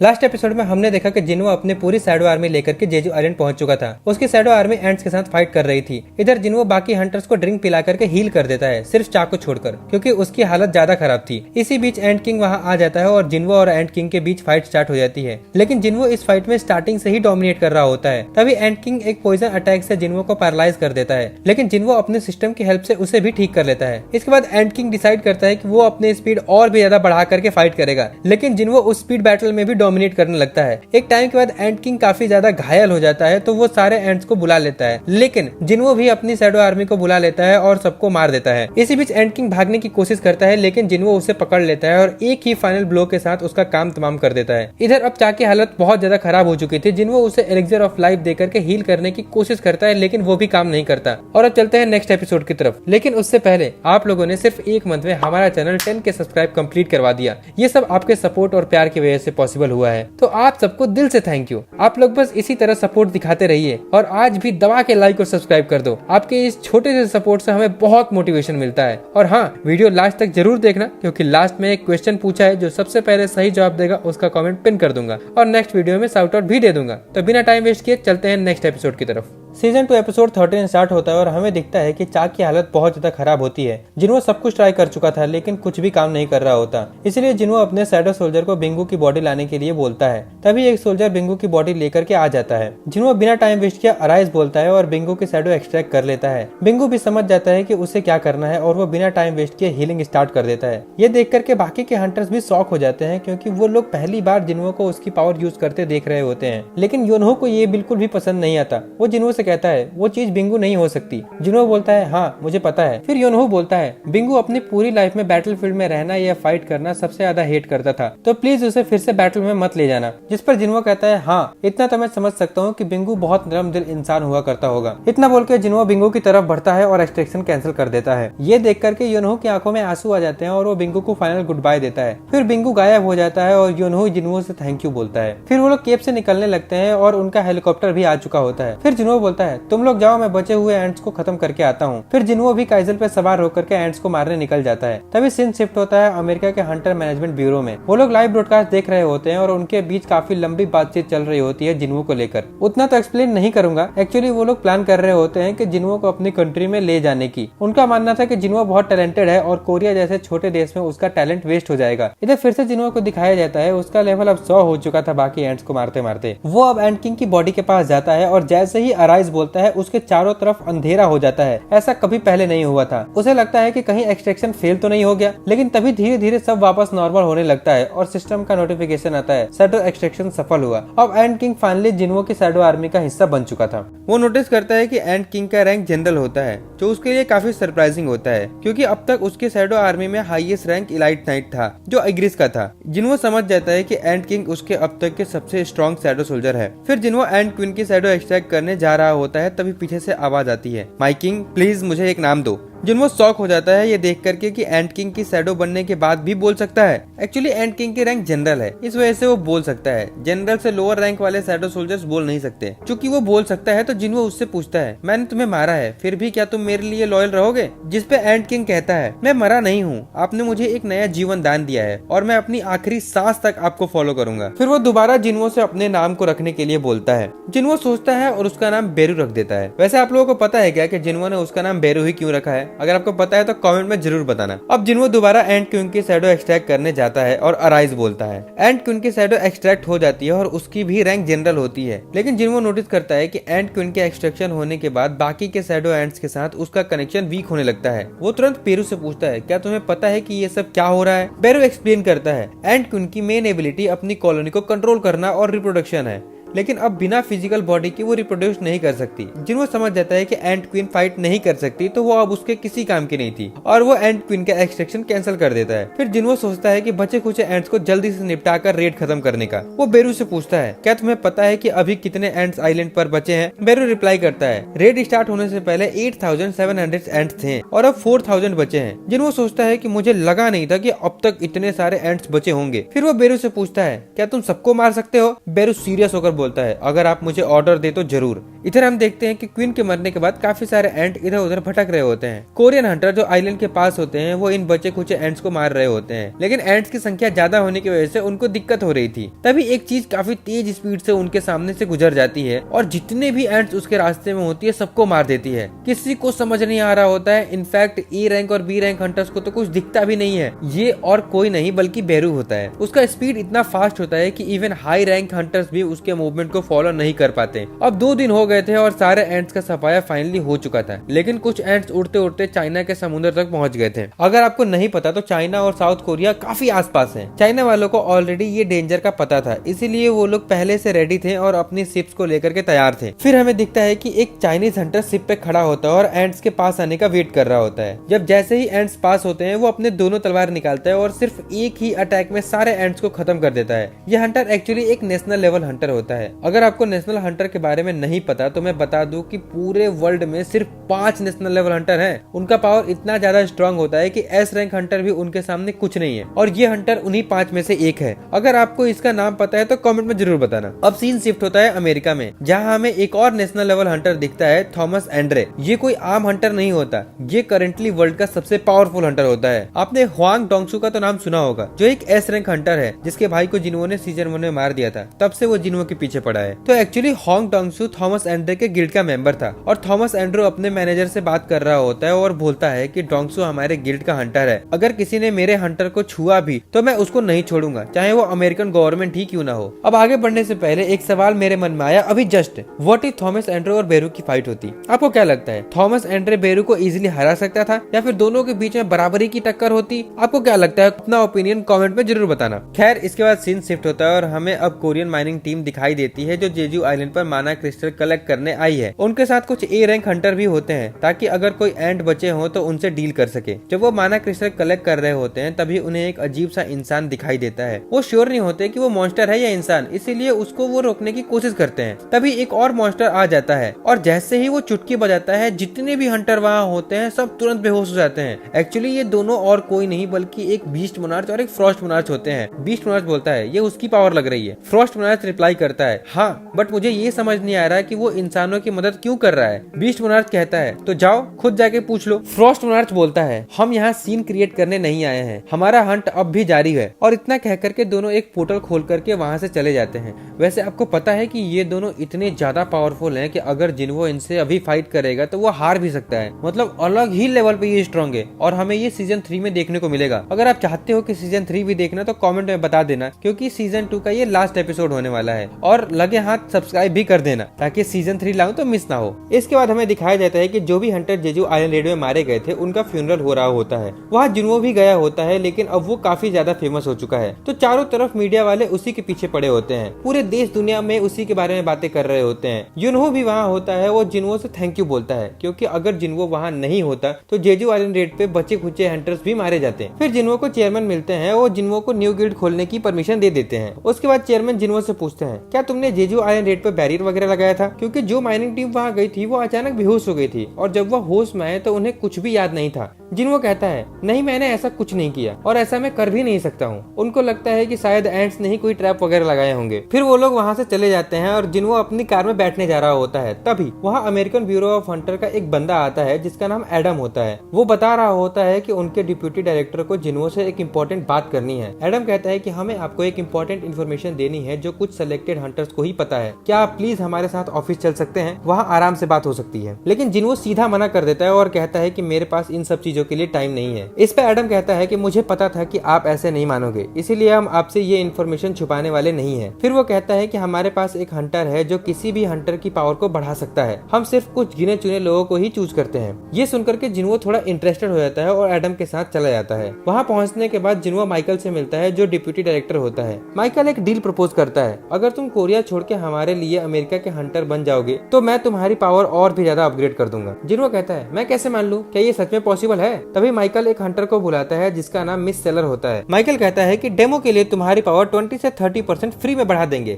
Last episode में हमने देखा कि जिन्हो अपने पूरी शैडो आर्मी लेकर के जेजू आइलैंड पहुंच चुका था। उसकी शैडो आर्मी एंट्स के साथ फाइट कर रही थी। इधर जिन्हो बाकी हंटर्स को ड्रिंक पिला करके हील कर देता है, सिर्फ चाकू छोड़कर, क्योंकि उसकी हालत ज्यादा खराब थी। इसी बीच एंट किंग वहां आ जाता है और जिन्हो और एंट किंग के बीच फाइट स्टार्ट हो जाती है। लेकिन जिन्हो इस फाइट में स्टार्टिंग से ही डोमिनेट कर रहा होता है। तभी एंट किंग एक पॉइजन अटैक से जिन्हो को पैरालाइज कर देता है, लेकिन जिन्हो अपने सिस्टम की हेल्प से उसे भी ठीक कर लेता है। इसके बाद एंट किंग डिसाइड करता है कि वो अपने स्पीड और भी ज्यादा बढ़ा करके फाइट करेगा, लेकिन जिन्हो उस स्पीड बैटल में भी डोमिनेट करने लगता है। एक टाइम के बाद एंट किंग काफी ज्यादा घायल हो जाता है, तो वो सारे एंट्स को बुला लेता है, लेकिन जिन्हो भी अपनी शैडो आर्मी को बुला लेता है और सबको मार देता है। इसी बीच एंट किंग भागने की कोशिश करता है, लेकिन जिन्हो उसे पकड़ लेता है और एक ही फाइनल ब्लो के साथ उसका काम तमाम कर देता है। इधर अब चा की हालत बहुत ज्यादा खराब हो चुकी थी। जिन्हो उसे एलिक्सर ऑफ लाइफ देकर के हील करने की कोशिश करता है, लेकिन वो भी काम नहीं करता। और अब चलते हैं नेक्स्ट एपिसोड की तरफ। लेकिन उससे पहले आप लोगों ने सिर्फ एक मंथ में हमारा चैनल 10 के सब्सक्राइब कंप्लीट करवा दिया। ये सब आपके सपोर्ट और प्यार की वजह से पॉसिबल हुआ है, तो आप सबको दिल से थैंक यू। आप लोग बस इसी तरह सपोर्ट दिखाते रहिए और आज भी दबा के लाइक और सब्सक्राइब कर दो। आपके इस छोटे से सपोर्ट से हमें बहुत मोटिवेशन मिलता है। और हाँ, वीडियो लास्ट तक जरूर देखना, क्योंकि लास्ट में एक क्वेश्चन पूछा है, जो सबसे पहले सही जवाब देगा उसका कमेंट पिन कर दूंगा और नेक्स्ट वीडियो में शाउट आउट भी दे दूंगा। तो बिना टाइम वेस्ट किए चलते हैं नेक्स्ट एपिसोड की तरफ। सीजन 2 एपिसोड 13 स्टार्ट होता है और हमें दिखता है कि चा की हालत बहुत ज्यादा खराब होती है। जिन्हो सब कुछ ट्राई कर चुका था, लेकिन कुछ भी काम नहीं कर रहा होता। इसलिए जिन्हो अपने शैडो सोल्जर को बिंगू की बॉडी लाने के लिए बोलता है। तभी एक सोल्जर बिंगू की बॉडी लेकर के आ जाता है। जिन्हो बिना टाइम वेस्ट किया अराइज बोलता है और बिंगू की शैडो एक्सट्रैक्ट कर लेता है। बिंगू भी समझ जाता है कि उसे क्या करना है और वो बिना टाइम वेस्ट किए हीलिंग स्टार्ट कर देता है। ये देख करके बाकी के हंटर्स भी शॉक हो जाते हैं, क्योंकि वो लोग पहली बार जिन्हो को उसकी पावर यूज करते देख रहे होते हैं। लेकिन योनहो को ये बिल्कुल भी पसंद नहीं आता। वो जिन्हो से कहता है वो चीज बिंगू नहीं हो सकती। जिन्हो बोलता है हाँ मुझे पता है। फिर योनहो बोलता है बिंगू अपनी पूरी लाइफ में बैटलफील्ड में रहना या फाइट करना सबसे ज्यादा हेट करता था, तो प्लीज उसे फिर से बैटल में मत ले जाना। जिस पर जिन्हो कहता है हाँ इतना तो मैं समझ सकता हूँ कि बिंगू बहुत नरम दिल इंसान हुआ करता होगा। इतना बोल के जिन्हो बिंगू की तरफ बढ़ता है और एक्सट्रैक्शन कैंसिल कर देता है। ये देख करके योनहो की आंखों में आंसू आ जाते हैं और वो बिंगू को फाइनल गुड बाय देता है। फिर बिंगू गायब हो जाता है और योनहो जिन्हो से थैंक यू बोलता है। फिर वो लोग केव से निकलने लगते हैं और उनका हेलीकॉप्टर भी आ चुका होता है। फिर जिन्हो बोलता है तुम लोग जाओ, मैं बचे हुए एंट्स को खत्म करके आता हूँ। फिर जिन्हो भी काइजल पे सवार होकर के एंट्स को मारने निकल जाता है। तभी सीन शिफ्ट होता है अमेरिका के हंटर मैनेजमेंट ब्यूरो में। वो लोग लाइव ब्रॉडकास्ट देख रहे होते हैं और उनके बीच काफी लंबी बातचीत चल रही होती है जिन्हो को लेकर। उतना तो एक्सप्लेन नहीं करूंगा। एक्चुअली वो लोग प्लान कर रहे होते हैं कि जिन्हो को अपनी कंट्री में ले जाने की। उनका मानना था कि जिन्हो बहुत टैलेंटेड है और कोरिया जैसे छोटे देश में उसका टैलेंट वेस्ट हो जाएगा। इधर फिर से जिन्हो को दिखाया जाता है उसका लेवल अब 100 हो चुका था बाकी एंट्स को मारते मारते। वो अब एंट किंग की बॉडी के पास जाता है और जैसे ही अराइज बोलता है उसके चारों तरफ अंधेरा हो जाता है। ऐसा कभी पहले नहीं हुआ था। उसे लगता है कि कहीं एक्सट्रैक्शन फेल तो नहीं हो गया, लेकिन तभी धीरे धीरे सब वापस नॉर्मल होने लगता है और सिस्टम का नोटिफिकेशन आता है शैडो एक्सट्रैक्शन सफल हुआ। अब एंट किंग फाइनली जिन्हो की शैडो आर्मी का हिस्सा बन चुका था। वो नोटिस करता है कि एंट किंग का रैंक जनरल होता है, जो उसके लिए काफी सरप्राइजिंग होता है, क्योंकि अब तक उसके शैडो आर्मी में हाईएस्ट रैंक इलाइट नाइट था, जो एग्रिस का था। जिन्हो समझ जाता है कि एंट किंग उसके अब तक के सबसे स्ट्रॉन्ग शैडो सोल्जर है। फिर जिन्हो एंट क्वीन की शैडो एक्सट्रैक्ट करने जा रहा होता है, तभी पीछे से आवाज आती है माय किंग प्लीज मुझे एक नाम दो। जिन्हो शॉक हो जाता है ये देख करके कि एंट किंग की शैडो बनने के बाद भी बोल सकता है। एक्चुअली एंट किंग की रैंक जनरल है, इस वजह से वो बोल सकता है। जनरल से लोअर रैंक वाले शैडो सोल्जर्स बोल नहीं सकते। चूंकि वो बोल सकता है तो जिन्हो उससे पूछता है मैंने तुम्हें मारा है, फिर भी क्या तुम मेरे लिए लॉयल रहोगे? जिस पे एंट किंग कहता है मैं मरा नहीं हूँ, आपने मुझे एक नया जीवन दान दिया है और मैं अपनी आखिरी सांस तक आपको फॉलो करूंगा। फिर वो दोबारा जिन्हो से अपने नाम को रखने के लिए बोलता है। जिन्हो सोचता है और उसका नाम बेरू रख देता है। वैसे आप लोगों को पता है क्या कि जिन्हो ने उसका नाम बेरू ही क्यों रखा है? अगर आपको पता है तो कमेंट में जरूर बताना। अब जिन्हो दोबारा एंट क्वीन की शैडो एक्सट्रैक्ट करने जाता है और अराइज बोलता है। एंट क्वीन की शैडो एक्सट्रैक्ट हो जाती है और उसकी भी रैंक जनरल होती है, लेकिन जिन्हो नोटिस करता है कि एंट क्वीन के एक्सट्रैक्शन होने के बाद बाकी के शैडो एंट्स के साथ उसका कनेक्शन वीक होने लगता है। वो तुरंत पेरू से पूछता है क्या तुम्हें पता है कि ये सब क्या हो रहा है? पेरू एक्सप्लेन करता है एंट क्वीन की मेन एबिलिटी अपनी कॉलोनी को कंट्रोल करना और रिप्रोडक्शन है, लेकिन अब बिना फिजिकल बॉडी के वो रिप्रोड्यूस नहीं कर सकती। जिन्हो समझ जाता है कि एंट क्वीन फाइट नहीं कर सकती, तो वो अब उसके किसी काम की नहीं थी और वो एंट क्वीन का एक्सट्रैक्शन कैंसिल कर देता है। फिर जिन्हो सोचता है कि बचे कुछ एंट्स को जल्दी से निपटा कर रेड खत्म करने का। वो बेरू से पूछता है क्या तुम्हें पता है कि अभी कितने एंट्स आइलैंड पर बचे हैं? बेरू रिप्लाई करता है रेड स्टार्ट होने से पहले 8700 एंट्स थे और अब 4000 बचे हैं। जिन्हो सोचता है कि मुझे लगा नहीं था कि अब तक इतने सारे एंट्स बचे होंगे। फिर वो बेरू से पूछता है क्या तुम सबको मार सकते हो? बेरू सीरियस होकर बोलता है, अगर आप मुझे ऑर्डर दे तो जरूर। इधर हम देखते हैं कि क्वीन के मरने के बाद काफी सारे एंट इधर उधर भटक रहे होते हैं। कोरियन हंटर जो आइलैंड के पास होते हैं वो इन बचे कुछ एंट्स को मार रहे होते हैं, लेकिन एंट्स की संख्या ज्यादा होने की वजह से उनको दिक्कत हो रही थी। तभी एक चीज काफी तेज स्पीड से उनके सामने से गुजर जाती है और जितने भी एंट्स उसके रास्ते में होती है सबको मार देती है। किसी को समझ नहीं आ रहा होता है। इनफैक्ट ए रैंक और बी रैंक हंटर्स को तो कुछ दिखता भी नहीं है। ये और कोई नहीं बल्कि बेरू होता है। उसका स्पीड इतना फास्ट होता है कि इवन हाई रैंक हंटर्स भी उसके मूवमेंट को फॉलो नहीं कर पाते। अब 2 दिन हो गए थे और सारे एंट्स का सफाया फाइनली हो चुका था, लेकिन कुछ एंट्स उड़ते उड़ते चाइना के समुद्र तक पहुंच गए थे। अगर आपको नहीं पता तो चाइना और साउथ कोरिया काफी आसपास हैं। चाइना वालों को ऑलरेडी ये डेंजर का पता था, इसीलिए वो लोग पहले से रेडी थे और अपनी शिप्स को लेकर के तैयार थे। फिर हमें दिखता है कि एक चाइनीज हंटर शिप पे खड़ा होता है और एंट्स के पास आने का वेट कर रहा होता है। जब जैसे ही एंट्स पास होते हैं वो अपने दोनों तलवार निकालता है और सिर्फ एक ही अटैक में सारे एंट्स को खत्म कर देता है। यह हंटर एक्चुअली एक नेशनल लेवल हंटर होता है। अगर आपको नेशनल हंटर के बारे में नहीं पता तो मैं बता दूं कि पूरे वर्ल्ड में सिर्फ 5 नेशनल लेवल हंटर हैं। उनका पावर इतना ज्यादा स्ट्रांग होता है कि एस रैंक हंटर भी उनके सामने कुछ नहीं है, और ये हंटर उन्हीं 5 में से एक है। अगर आपको इसका नाम पता है तो कमेंट में जरूर बताना। अब सीन शिफ्ट होता है अमेरिका में, जहाँ हमें एक और नेशनल लेवल हंटर दिखता है, थॉमस एंड्रे। ये कोई आम हंटर नहीं होता, ये करेंटली वर्ल्ड का सबसे पावरफुल हंटर होता है। आपने हुआंग डोंगसू का तो नाम सुना होगा, जो एक एस रैंक हंटर है जिसके भाई को जिन्हों ने सीजन 1 में मार दिया था। तब से वो जिन्हों के पीछे पड़ा है। तो actually Huang Dongsu Thomas Andre के गिल्ड का मेंबर था, और थॉमस एंड्रो अपने मैनेजर से बात कर रहा होता है और बोलता है कि डोंगसू हमारे गिल्ड का हंटर है। अगर किसी ने मेरे हंटर को छुआ भी तो मैं उसको नहीं छोड़ूंगा, चाहे वो अमेरिकन गवर्नमेंट ही क्यों ना हो। अब आगे बढ़ने से पहले एक सवाल मेरे मन में आया अभी जस्ट, व्हाट इफ थॉमस एंड्रो और बेरू की फाइट होती? आपको क्या लगता है, थॉमस एंड्रे बेरू को इजीली हरा सकता था या फिर दोनों के बीच में बराबरी की टक्कर होती? आपको क्या लगता है, अपना ओपिनियन कमेंट में जरूर बताना। खैर, इसके बाद सीन शिफ्ट होता है और हमें अब कोरियन माइनिंग टीम दिखाई देती है जो जेजू आइलैंड पर माना क्रिस्टल कलेक्ट करने आई है। उनके साथ कुछ ए रैंक हंटर भी होते हैं ताकि अगर कोई एंट बचे हो तो उनसे डील कर सके। जब वो माना क्रिस्टल कलेक्ट कर रहे होते हैं तभी उन्हें एक अजीब सा इंसान दिखाई देता है। वो श्योर नहीं होते कि वो मॉन्स्टर है या इंसान, इसीलिए उसको वो रोकने की कोशिश करते हैं। तभी एक और मॉन्स्टर आ जाता है और जैसे ही वो चुटकी बजाता है जितने भी हंटर वहाँ होते हैं सब तुरंत बेहोश हो जाते हैं। एक्चुअली ये दोनों और कोई नहीं बल्कि एक बीस्ट मोनार्च और एक फ्रॉस्ट मोनार्च होते हैं। बीस्ट मोनार्च बोलता है ये उसकी पावर लग रही है। फ्रॉस्ट मोनार्च रिप्लाई करता है हाँ, बट मुझे ये समझ नहीं आ रहा है कि वो इंसानों की मदद क्यों कर रहा है। बीस्ट मोनार्च कहता है तो जाओ खुद जाके पूछ लो। फ्रॉस्ट मोनार्च बोलता है हम यहाँ सीन क्रिएट करने नहीं आए हैं, हमारा हंट अब भी जारी है। और इतना कह करके दोनों एक पोर्टल खोल करके वहाँ से चले जाते हैं। वैसे आपको पता है कि ये दोनों इतने ज्यादा पावरफुल हैं कि अगर जिन्हो इनसे अभी फाइट करेगा तो वो हार भी सकता है। मतलब अलग ही लेवल पे ये स्ट्रॉन्ग है और हमें ये सीजन 3 में देखने को मिलेगा। अगर आप चाहते हो कि सीजन 3 भी देखना तो कमेंट में बता देना, क्योंकि सीजन 2 का ये लास्ट एपिसोड होने वाला है। और लगे हाथ सब्सक्राइब भी कर देना ताकि सीजन 3 लाऊं तो मिस ना हो। इसके बाद हमें दिखाया जाता है कि जो भी हंटर जेजू आइलैंड रेड में मारे गए थे उनका फ्यूनरल हो रहा होता है। वहाँ जिन्हो भी गया होता है, लेकिन अब वो काफी ज्यादा फेमस हो चुका है तो चारों तरफ मीडिया वाले उसी के पीछे पड़े होते हैं। पूरे देश दुनिया में उसी के बारे में बातें कर रहे होते हैं। युनहो भी वहाँ होता है, वो जिन्हो से थैंक यू बोलता है, क्योंकि अगर जिन्हो वहाँ नहीं होता तो जेजू आइलैंड रेड पे बचे खुचे हंटर्स भी मारे जाते। फिर जिन्हो को चेयरमैन मिलते हैं, वो जिन्हो को न्यू गिल्ड खोलने की परमिशन दे देते हैं। उसके बाद चेयरमैन जिन्हो से पूछते हैं क्या तुमने जेजू आइलैंड रेड पे बैरियर वगैरह लगाया था, क्योंकि जो माइनिंग टीम वहाँ गई थी वो अचानक बेहोश हो गई थी और जब वो होश में आए तो उन्हें कुछ भी याद नहीं था। जिन्हो कहता है नहीं, मैंने ऐसा कुछ नहीं किया और ऐसा मैं कर भी नहीं सकता हूँ। उनको लगता है कि शायद एंट्स ने ही कोई ट्रैप वगैरह लगाए होंगे। फिर वो लोग वहाँ से चले जाते हैं और जिन्हो अपनी कार में बैठने जा रहा होता है। तभी वहाँ अमेरिकन ब्यूरो ऑफ हंटर का एक बंदा आता है जिसका नाम एडम होता है। वो बता रहा होता है कि उनके डिप्यूटी डायरेक्टर को जिन्हो से एक इम्पोर्टेंट बात करनी है। एडम कहता है कि हमें आपको एक इम्पोर्टेंट इन्फॉर्मेशन देनी है जो कुछ सिलेक्टेड हंटर्स को ही पता है। क्या आप प्लीज हमारे साथ ऑफिस चल सकते हैं, वहाँ आराम से बात हो सकती है। लेकिन जिन्हो सीधा मना कर देता है और कहता है कि मेरे पास इन सब चीजों के लिए टाइम नहीं है। इस पे एडम कहता है कि मुझे पता था कि आप ऐसे नहीं मानोगे, इसीलिए हम आपसे ये इन्फॉर्मेशन छुपाने वाले नहीं है। फिर वो कहता है कि हमारे पास एक हंटर है जो किसी भी हंटर की पावर को बढ़ा सकता है, हम सिर्फ कुछ गिने चुने लोगों को ही चूज करते हैं। ये सुनकर के जिन्हो थोड़ा इंटरेस्टेड हो जाता है और एडम के साथ चला जाता है। वहाँ पहुँचने के बाद जिन्हो माइकल से मिलता है जो डिप्यूटी डायरेक्टर होता है। माइकल एक डील प्रपोज करता है, अगर तुम कोरिया छोड़ के हमारे लिए अमेरिका के हंटर बन जाओगे तो मैं तुम्हारी पावर और भी ज्यादा अपग्रेड कर दूंगा। जिन्हो कहता है मैं कैसे मान लूं, क्या ये सच में पॉसिबल है? तभी माइकल एक हंटर को बुलाता है जिसका नाम मिस सेलर होता है। माइकल कहता है कि डेमो के लिए तुम्हारी पावर 20 से 30% फ्री में बढ़ा देंगे।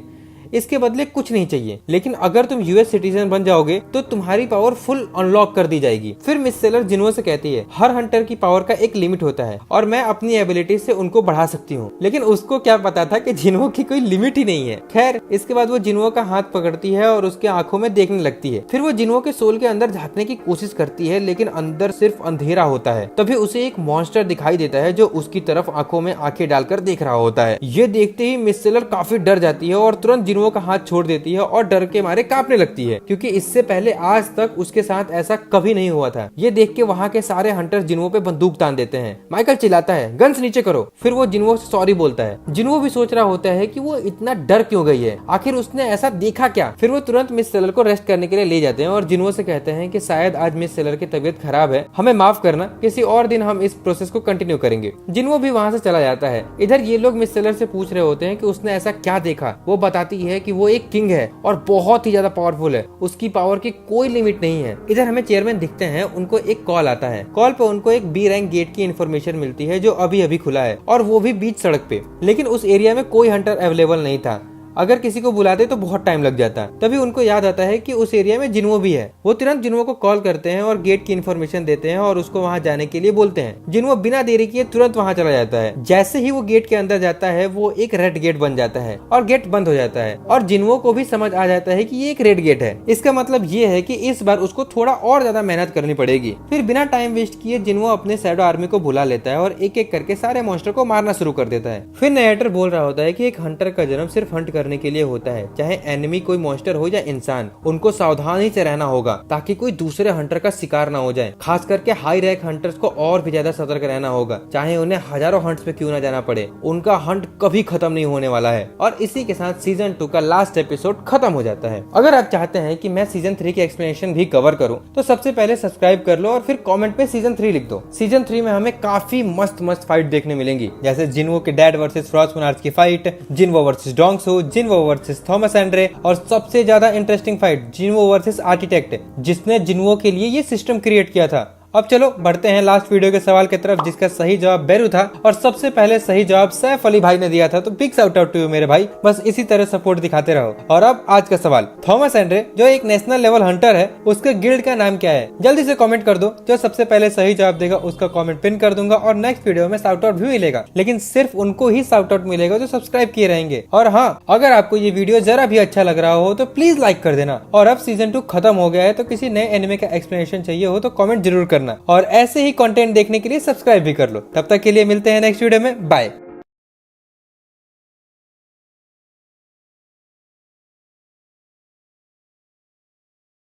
इसके बदले कुछ नहीं चाहिए, लेकिन अगर तुम यूएस सिटीजन बन जाओगे तो तुम्हारी पावर फुल अनलॉक कर दी जाएगी। फिर मिस सेलर जिन्हो से कहती है हर हंटर की पावर का एक लिमिट होता है और मैं अपनी एबिलिटी से उनको बढ़ा सकती हूँ। लेकिन उसको क्या पता था कि जिन्हो की कोई लिमिट ही नहीं है। खैर, इसके बाद वो जिन्हो का हाथ पकड़ती है और उसके आंखों में देखने लगती है। फिर वो जिन्हो के सोल के अंदर झांकने की कोशिश करती है, लेकिन अंदर सिर्फ अंधेरा होता है। तभी उसे एक मॉन्स्टर दिखाई देता है जो उसकी तरफ आंखों में आंखें डालकर देख रहा होता है। ये देखते ही मिस सेलर काफी डर जाती है और तुरंत जिन्हो का हाथ छोड़ देती है और डर के मारे कांपने लगती है, क्योंकि इससे पहले आज तक उसके साथ ऐसा कभी नहीं हुआ था। ये देख के वहाँ के सारे हंटर्स जिन्हो पे बंदूक तान देते हैं। माइकल चिल्लाता है गन्स नीचे करो। फिर वो जिन्हो से सॉरी बोलता है। जिन्हो भी सोच रहा होता है कि वो इतना डर क्यों गई है, आखिर उसने ऐसा देखा क्या। फिर वो तुरंत मिस सेलर को रेस्ट करने के लिए ले जाते हैं और जिन्हो से कहते हैं कि शायद आज मिस सेलर की तबीयत खराब है, हमें माफ करना, किसी और दिन हम इस प्रोसेस को कंटिन्यू करेंगे। जिन्हो भी वहाँ से चला जाता है। इधर ये लोग मिस सेलर से पूछ रहे होते हैं कि उसने ऐसा क्या देखा। वो बताती है कि वो एक किंग है और बहुत ही ज्यादा पावरफुल है, उसकी पावर की कोई लिमिट नहीं है। इधर हमें चेयरमैन दिखते हैं, उनको एक कॉल आता है। कॉल पे उनको एक बी रैंक गेट की इन्फॉर्मेशन मिलती है जो अभी अभी खुला है और वो भी बीच सड़क पे। लेकिन उस एरिया में कोई हंटर अवेलेबल नहीं था, अगर किसी को बुलाते तो बहुत टाइम लग जाता। तभी उनको याद आता है कि उस एरिया में जिन्हो भी है। वो तुरंत जिन्हो को कॉल करते हैं और गेट की इन्फॉर्मेशन देते हैं और उसको वहां जाने के लिए बोलते हैं। जिन्हो बिना देरी किए तुरंत वहां चला जाता है। जैसे ही वो गेट के अंदर जाता है वो एक रेड गेट बन जाता है और गेट बंद हो जाता है और जिन्हो को भी समझ आ जाता है कि ये एक रेड गेट है। इसका मतलब ये है कि इस बार उसको थोड़ा और ज्यादा मेहनत करनी पड़ेगी। फिर बिना टाइम वेस्ट किए जिन्हो अपने शैडो आर्मी को बुला लेता है और एक एक करके सारे मॉन्स्टर को मारना शुरू कर देता है। फिर नरेटर बोल रहा होता है कि एक हंटर का जन्म सिर्फ हंट करने के लिए होता है, चाहे एनिमी कोई मॉन्स्टर हो या इंसान। उनको सावधानी से रहना होगा ताकि कोई दूसरे हंटर का शिकार ना हो जाए। खास करके हाई रैंक हंटर्स को और भी ज्यादा सतर्क रहना होगा, चाहे उन्हें हजारों हंट्स पे क्यों ना जाना पड़े। उनका हंट कभी खत्म नहीं होने वाला है। और इसी के साथ सीजन 2 का लास्ट एपिसोड खत्म हो जाता है। अगर आप चाहते हैं कि मैं सीजन 3 की एक्सप्लेनेशन भी कवर करूं तो सबसे पहले सब्सक्राइब कर लो और फिर कमेंट पे सीजन 3 लिख दो। सीजन 3 में हमें काफी मस्त मस्त फाइट देखने मिलेंगी, जैसे जिन्हो के डैड वर्सेस फ्रॉस्ट मोनार्च की fight, Jinho versus Dongsu, Jinho versus Thomas Andre और सबसे ज्यादा interesting fight Jinho versus Architect, जिसने जिन्हो के लिए ये सिस्टम क्रिएट किया था। अब चलो बढ़ते हैं लास्ट वीडियो के सवाल की तरफ, जिसका सही जवाब बेरू था और सबसे पहले सही जवाब सैफ अली भाई ने दिया था। तो big shout out to you मेरे भाई, बस इसी तरह सपोर्ट दिखाते रहो। और अब आज का सवाल, थॉमस एंड्रे जो एक नेशनल लेवल हंटर है, उसके गिल्ड का नाम क्या है? जल्दी से कमेंट कर दो। जो सबसे पहले सही जवाब देगा उसका कमेंट पिन कर दूंगा और नेक्स्ट वीडियो में शाउट आउट भी मिलेगा, लेकिन सिर्फ उनको ही शाउट आउट मिलेगा जो सब्सक्राइब किए रहेंगे। और हाँ, अगर आपको ये वीडियो जरा भी अच्छा लग रहा हो तो प्लीज लाइक कर देना। और अब सीजन 2 खत्म हो गया है तो किसी नए एनिमे का एक्सप्लेनेशन चाहिए हो तो कमेंट जरूर करना और ऐसे ही कंटेंट देखने के लिए सब्सक्राइब भी कर लो। तब तक के लिए मिलते हैं नेक्स्ट वीडियो में, बाय।